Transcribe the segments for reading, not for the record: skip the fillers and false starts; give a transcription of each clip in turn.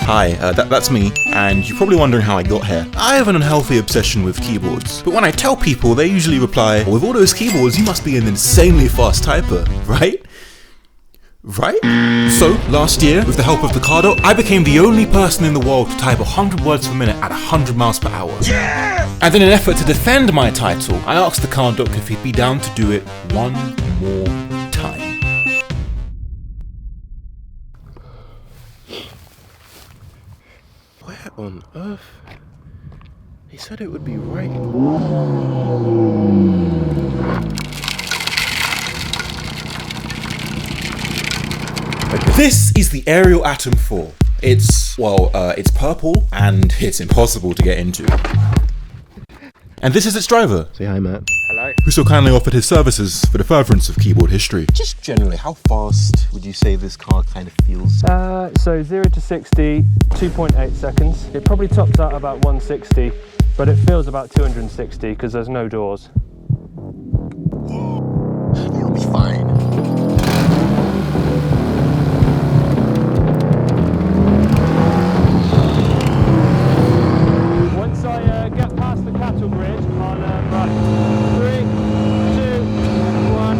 Hi, that's me, and you're probably wondering how I got here. I have an unhealthy obsession with keyboards, but when I tell people, they usually reply, well, with all those keyboards, you must be an insanely fast typer, right? Right? So, last year, with the help of the Cardo, I became the only person in the world to type 100 words per minute at 100 miles per hour. Yes! And in an effort to defend my title, I asked the Cardo if he'd be down to do it one more time. Where on earth? He said it would be right. This is the Aerial Atom 4. It's purple and it's impossible to get into. And this is its driver. Say hi, Matt. Hello. Who so kindly offered his services for the furtherance of keyboard history. Just generally, how fast would you say this car kind of feels? So 0 to 60, 2.8 seconds. It probably tops out about 160, but it feels about 260 because there's no doors. It'll be fine. Once I get past the cattle bridge, I'll run. 3, 2, 1.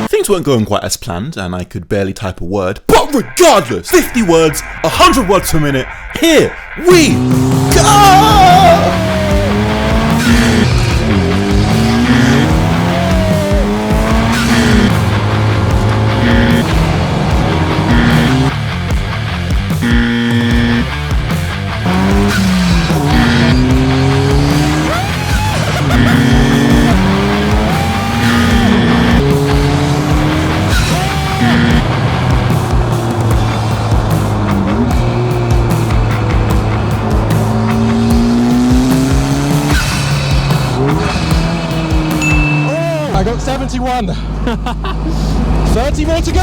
Things weren't going quite as planned, and I could barely type a word, but regardless, 50 words, 100 words per minute, here we go! I got 71. 30 more to go.